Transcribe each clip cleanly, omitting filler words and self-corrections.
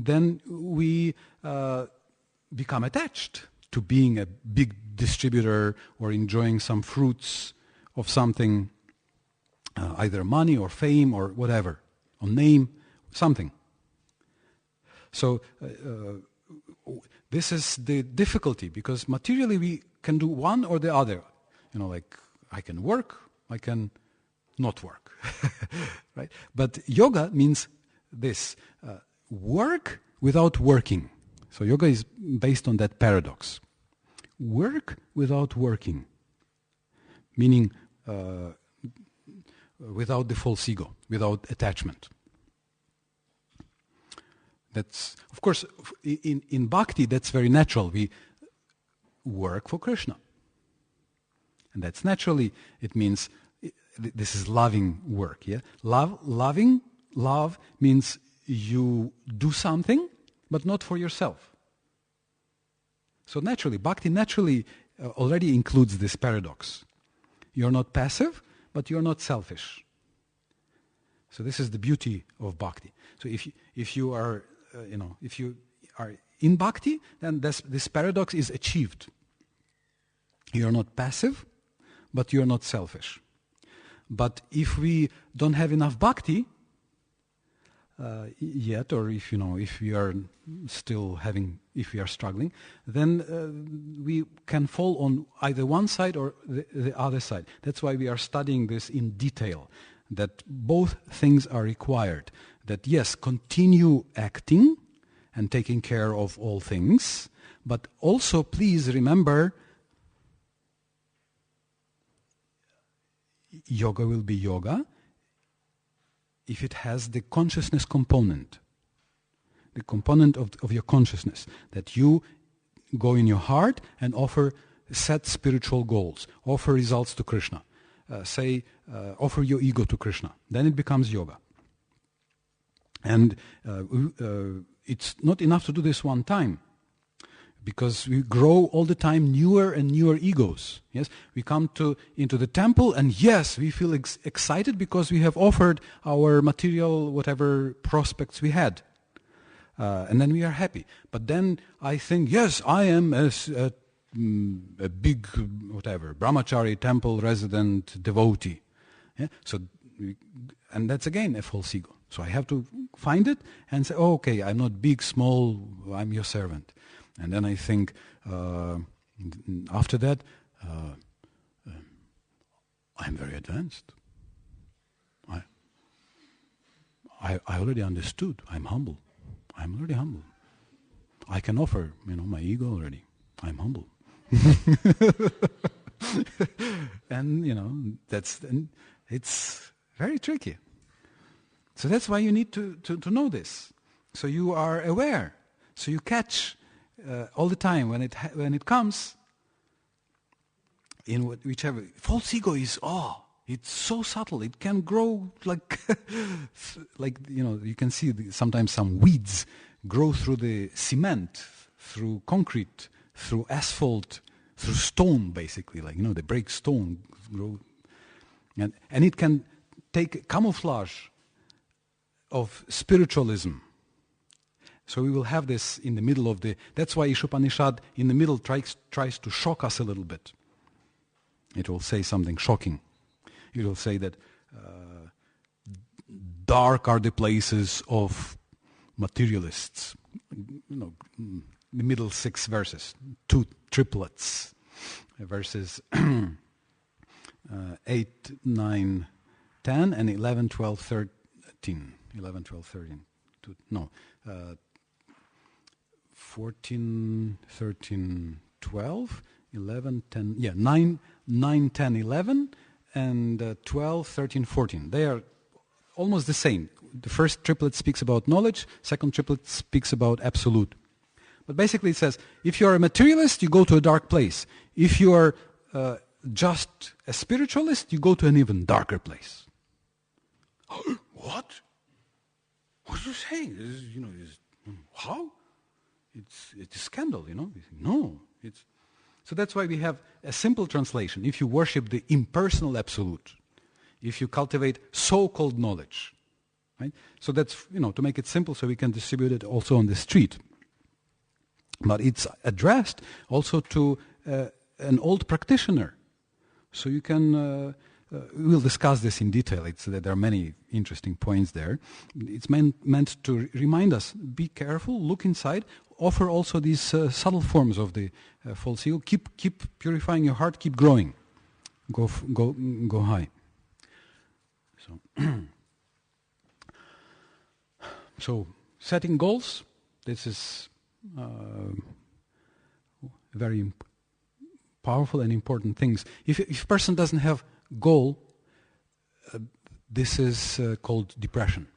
then we become attached to being a big distributor or enjoying some fruits of something, either money or fame or whatever, or name, something. So this is the difficulty, because materially we can do one or the other. Like I can work, I can not work, right? But yoga means this, work without working. So yoga is based on that paradox. Work without working, meaning without the false ego, without attachment. That's, of course, in bhakti, that's very natural. We work for Krishna. And that's naturally, it means, this is loving work, yeah? Love means you do something, but not for yourself. So naturally, bhakti naturally already includes this paradox. You're not passive, but you're not selfish. So this is the beauty of bhakti. So if you are in bhakti, then this paradox is achieved. You're not passive, but you're not selfish. But if we don't have enough bhakti yet, or if we are if we are struggling, then we can fall on either one side or the other side. That's why we are studying this in detail, that both things are required. That yes, continue acting and taking care of all things, but also please remember, yoga will be yoga if it has the consciousness component, the component of your consciousness, that you go in your heart and set spiritual goals, offer results to Krishna, offer your ego to Krishna. Then it becomes yoga. And it's not enough to do this one time, because we grow all the time newer and newer egos. Yes, we come into the temple, and yes, we feel excited because we have offered our material whatever prospects we had, and then we are happy. But then I think, yes, I am a big whatever brahmachari temple resident devotee. Yeah? And that's again a false ego. So I have to find it and say, oh, okay, I'm not big, small, I'm your servant. And then I think, after that, I'm very advanced. I already understood. I'm humble. I'm already humble. I can offer, my ego already. I'm humble. And it's very tricky. So that's why you need to know this. So you are aware. So you catch all the time when it comes in whichever. False ego is it's so subtle. It can grow like you can see sometimes some weeds grow through the cement, through concrete, through asphalt, through stone, basically. They break stone, grow, and it can take camouflage of spiritualism. So we will have this in the middle of that's why Isopanishad in the middle tries to shock us a little bit. It will say something shocking. It will say that dark are the places of materialists. The middle 6 verses, 2 triplets, verses 8, 9, 10, and 11, 12, 13. 11, 12, 13. 14, 13, 12, 11, 10, 9, 10, 11, and 12, 13, 14. They are almost the same. The first triplet speaks about knowledge, second triplet speaks about absolute. But basically it says, if you are a materialist, you go to a dark place. If you are just a spiritualist, you go to an even darker place. What? What are you saying? How? It's a scandal, No. So that's why we have a simple translation. If you worship the impersonal absolute, if you cultivate so-called knowledge, right? So that's, to make it simple so we can distribute it also on the street. But it's addressed also to an old practitioner. So you can, we'll discuss this in detail. There are many interesting points there. It's meant to remind us, be careful, look inside, offer also these subtle forms of the false ego. Keep purifying your heart, keep growing. Go high. So setting goals, this is very powerful and important things. If a person doesn't have goal, this is called depression.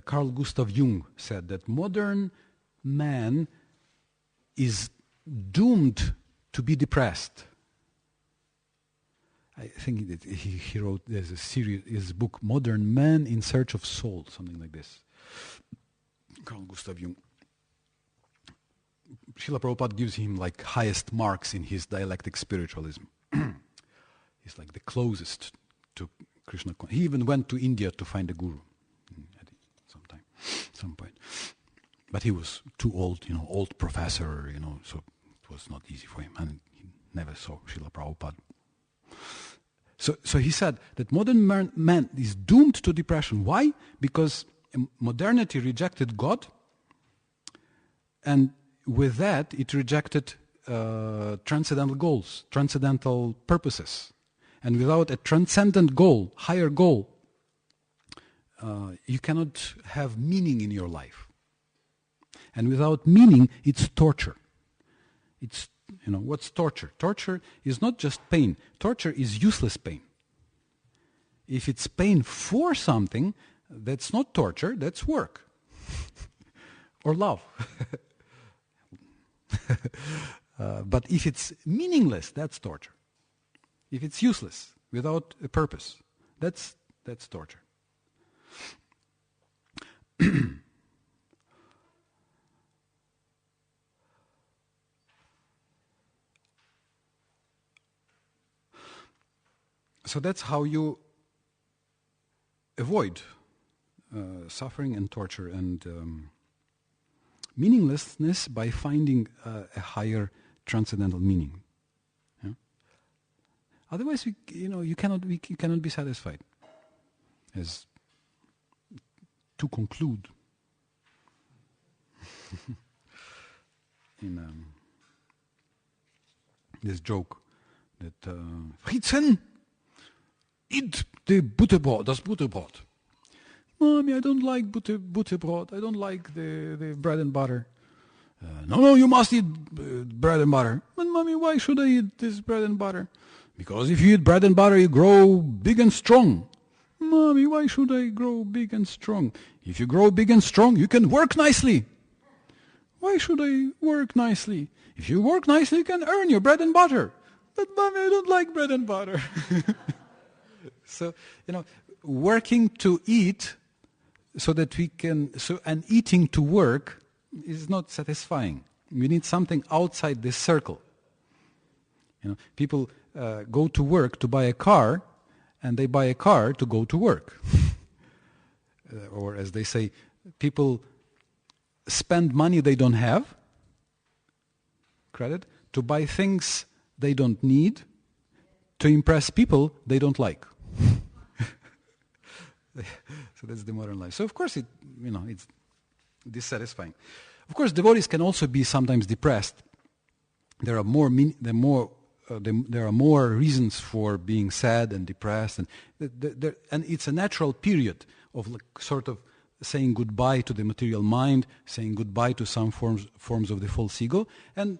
Carl Gustav Jung said that modern man is doomed to be depressed. I think that he wrote, there's a series, his book, Modern Man in Search of Soul, something like this. Carl Gustav Jung. Srila Prabhupada gives him like highest marks in his dialectic spiritualism. He's like the closest to Krishna. He even went to India to find a guru at some point. But he was too old, old professor, so it was not easy for him. And he never saw Srila Prabhupada. So he said that modern man is doomed to depression. Why? Because modernity rejected God, and with that it rejected transcendental goals, transcendental purposes. And without a transcendent goal, higher goal, you cannot have meaning in your life. And without meaning, it's torture. It's what's torture? Torture is not just pain. Torture is useless pain. If it's pain for something, that's not torture, that's work. Or love. But if it's meaningless, that's torture. If it's useless, without a purpose, that's torture. So that's how you avoid suffering and torture and meaninglessness, by finding a higher transcendental meaning. Yeah? Otherwise, you cannot be satisfied. As to conclude, in this joke that Fritzen, eat the Butterbrot, das Butterbrot. Mommy, I don't like Butterbrot. I don't like the bread and butter. No, you must eat bread and butter. But mommy, why should I eat this bread and butter? Because if you eat bread and butter, you grow big and strong. Mommy, why should I grow big and strong? If you grow big and strong, you can work nicely. Why should I work nicely? If you work nicely, you can earn your bread and butter. But mommy, I don't like bread and butter. So, working to eat so that we can, and eating to work is not satisfying. We need something outside this circle. People go to work to buy a car, and they buy a car to go to work. Or as they say, people spend money they don't have, credit, to buy things they don't need, to impress people they don't like. So that's the modern life. So of course it's dissatisfying. Of course, devotees can also be sometimes depressed. There are more reasons for being sad and depressed, and it's a natural period of sort of saying goodbye to the material mind, saying goodbye to some forms of the false ego. And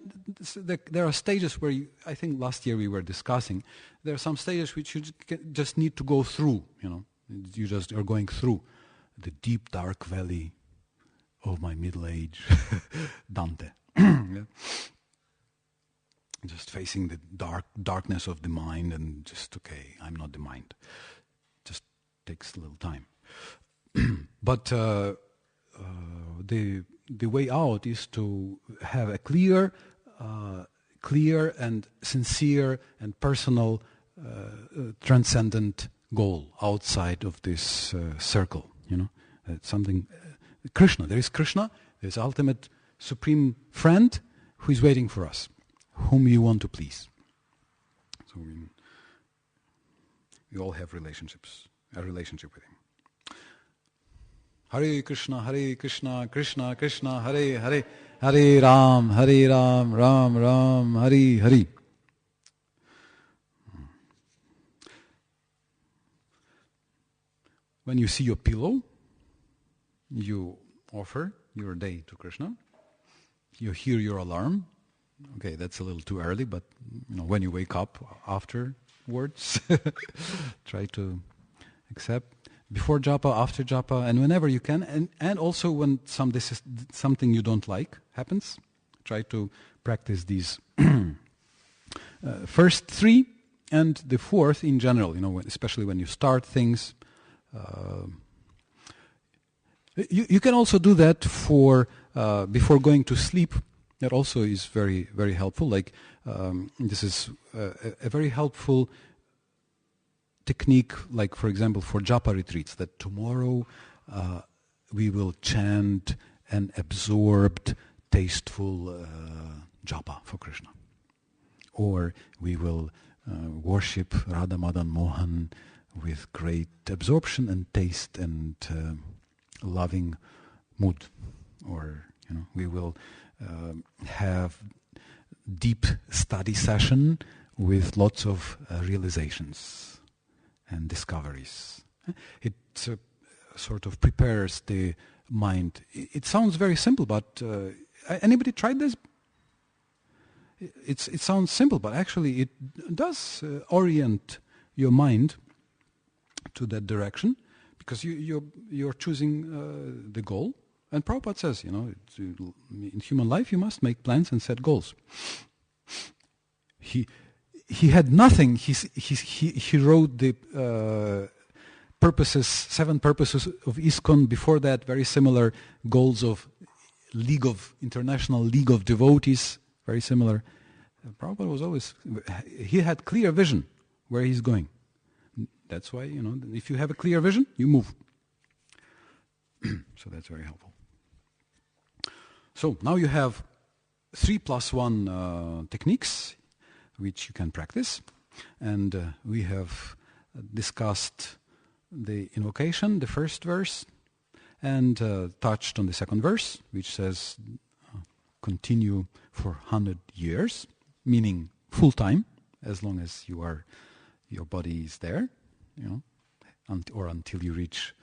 there are stages where I think last year we were discussing, there are some stages which you just need to go through, You just are going through the deep dark valley of my middle age, Dante. Yeah? Just facing the darkness of the mind, and just, okay, I'm not the mind. Just takes a little time. But the way out is to have a clear and sincere and personal transcendent goal outside of this circle. It's something. Krishna. There is Krishna. There's ultimate supreme friend who is waiting for us, whom you want to please. So we all have relationships. A relationship with him. Hare Krishna, Krishna Krishna, Hare Hare, Hare Ram, Ram Ram, Hare Hare. When you see your pillow, you offer your day to Krishna. You hear your alarm. Okay, that's a little too early, but when you wake up afterwards, try to accept. Before japa, after japa, and whenever you can, and also when something you don't like happens, try to practice these first three and the fourth in general. Especially when you start things. You can also do that for before going to sleep. That also is very, very helpful. Like this is a very helpful technique, like for example for japa retreats, that tomorrow we will chant an absorbed, tasteful japa for Krishna. Or we will worship Radha Madan Mohan with great absorption and taste and loving mood. Or we will have deep study session with lots of realizations and discoveries. It sort of prepares the mind. It sounds very simple, but anybody tried this? It sounds simple, but actually it does orient your mind to that direction, because you're choosing the goal. And Prabhupada says, in human life you must make plans and set goals. He had nothing. He wrote the seven purposes of ISKCON. Before that, very similar goals of International League of Devotees, very similar. Prabhupada was always, he had clear vision where he's going. That's why, if you have a clear vision, you move. So that's very helpful. So now you have 3+1 techniques which you can practice, and we have discussed the invocation, the first verse, and touched on the second verse, which says continue for 100 years, meaning full time, as long as your body is there, or until you reach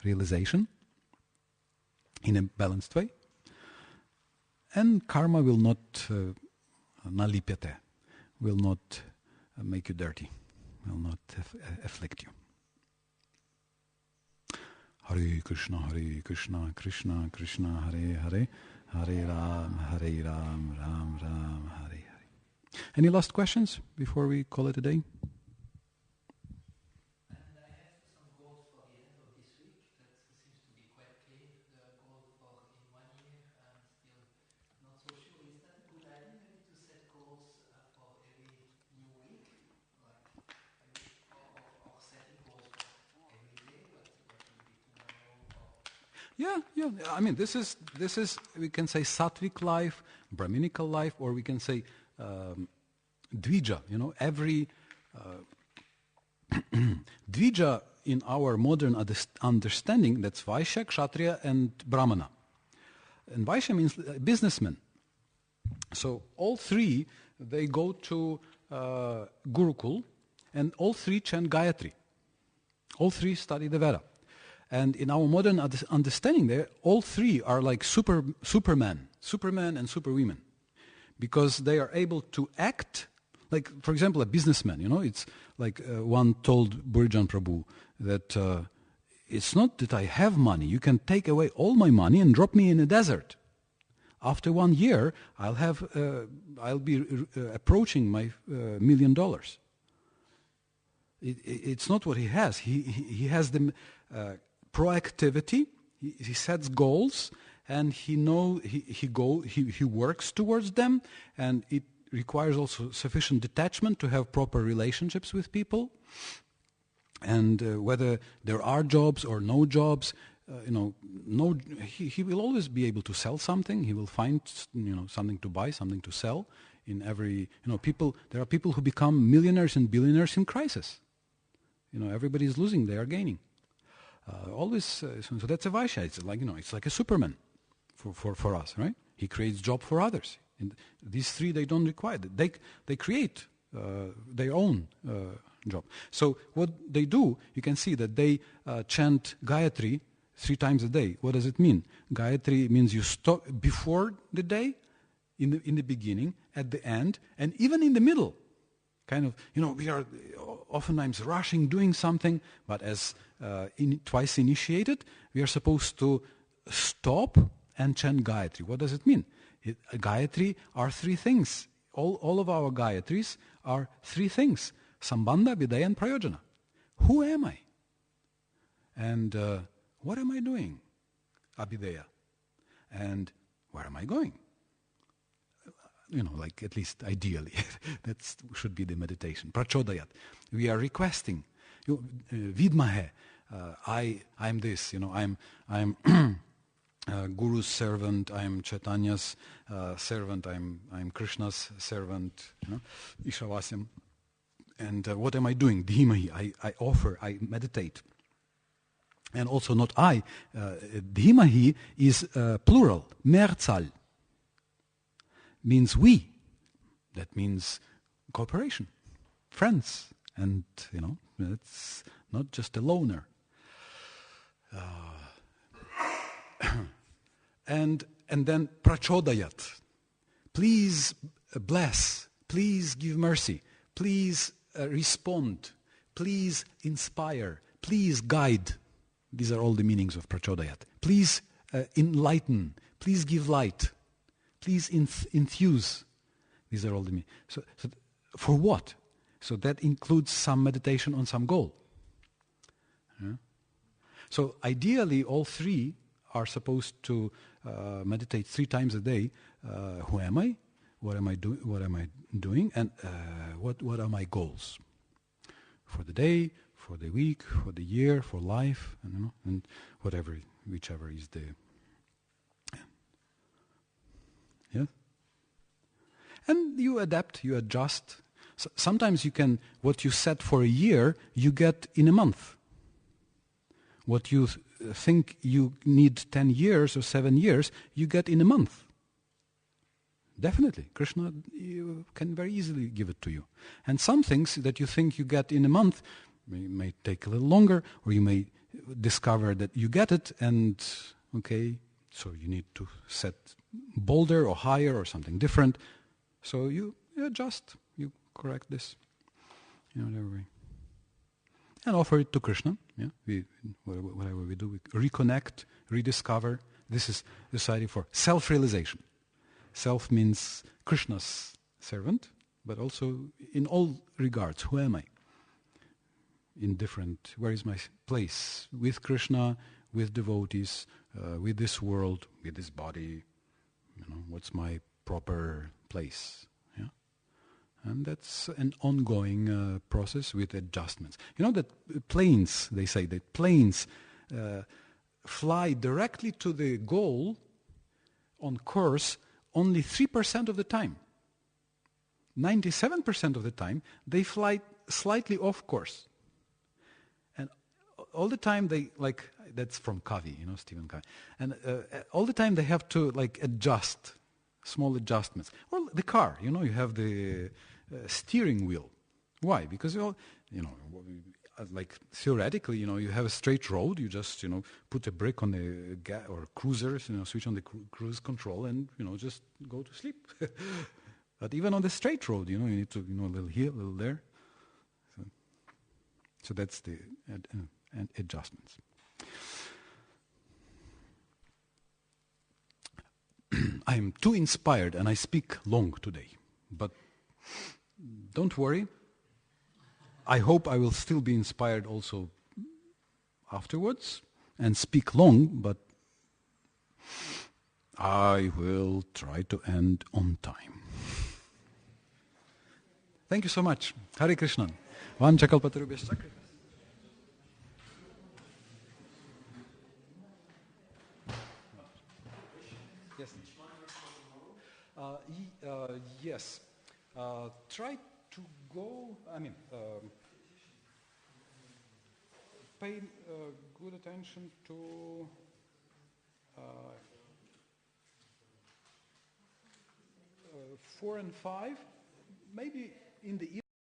realization in a balanced way. And karma will not nalipyate, will not make you dirty, will not afflict you. Hare Krishna, Krishna Krishna, Hare Hare, Hare Ram, Ram Ram, Hare Hare. Any last questions before we call it a day? Yeah. I mean, this is we can say sattvic life, brahminical life, or we can say dvija. Every dvija in our modern understanding, that's Vaishya, Kshatriya, and Brahmana. And Vaishya means businessman. So all three, they go to Gurukul, and all three chant Gayatri. All three study the Veda. And in our modern understanding, all three are like superman and superwomen, because they are able to act like, for example, a businessman. It's like one told Burijan Prabhu that it's not that I have money. You can take away all my money and drop me in a desert. After 1 year, I'll be approaching my $1 million. It's not what he has. He has the proactivity. He sets goals, and he works towards them, and it requires also sufficient detachment to have proper relationships with people. And whether there are jobs or no jobs, he will always be able to sell something. He will find something to buy, something to sell. In every there are people who become millionaires and billionaires in crisis. Everybody is losing; they are gaining. Always, so that's a Vaishya. It's like a Superman for us, right? He creates job for others. And these three they don't require. They create their own job. So what they do, you can see that they chant Gayatri 3 times a day. What does it mean? Gayatri means you stop before the day, in the beginning, at the end, and even in the middle. Kind of, we are oftentimes rushing, doing something, but as twice initiated, we are supposed to stop and chant Gayatri. What does it mean? Gayatri are 3 things. All of our Gayatris are 3 things. Sambandha, Vidaya, and Prayojana. Who am I? And what am I doing? Abhideya. And where am I going? Like at least ideally. That should be the meditation. Prachodayat. We are requesting. Vidmahe. I'm this. I'm Guru's servant. I'm Chaitanya's servant. I'm Krishna's servant. Ishavasyam. And what am I doing? Dhimahi. I offer. I meditate. And also not I. Dhimahi is plural. Mehrzahl. Means we. That means cooperation, friends, and it's not just a loner. And then prachodayat. Please bless. Please give mercy. Please respond. Please inspire. Please guide. These are all the meanings of prachodayat. Please enlighten. Please give light. Please enthuse. These are all the meanings. So for what? So that includes some meditation on some goal. Yeah? So ideally, all 3 are supposed to meditate 3 times a day. Who am I? What am I doing? What am I doing? And what are my goals for the day, for the week, for the year, for life, and whatever, whichever is the. Yeah. And you adapt, you adjust. Sometimes what you set for a year, you get in a month. What you think you need 10 years or 7 years, you get in a month. Definitely. Krishna can very easily give it to you. And some things that you think you get in a month may take a little longer, or you may discover that you get it, and so you need to set bolder or higher or something different. So you adjust, you correct this, whatever way. And offer it to Krishna. Yeah, whatever we do, we reconnect, rediscover. This is the society for self-realization. Self means Krishna's servant, but also in all regards, who am I? Where is my place? With Krishna, with devotees, with this world, with this body. What's my proper place? Yeah? And that's an ongoing process with adjustments. That planes, they say that planes fly directly to the goal on course only 3% of the time. 97% of the time, they fly slightly off course. And all the time they, that's from Covey, Stephen Covey. And all the time they have to adjust, small adjustments. Or the car, you have the steering wheel. Why? Because, theoretically, you have a straight road, you just, put a brake on the or cruiser, switch on the cruise control and, just go to sleep. But even on the straight road, you need to, a little here, a little there. So that's the adjustments. I am too inspired and I speak long today. But don't worry. I hope I will still be inspired also afterwards and speak long, but I will try to end on time. Thank you so much. Hare Krishna. Vanchakalpatarubhyascha. Yes. Yes. Try to go, pay good attention to 4 and 5, maybe in the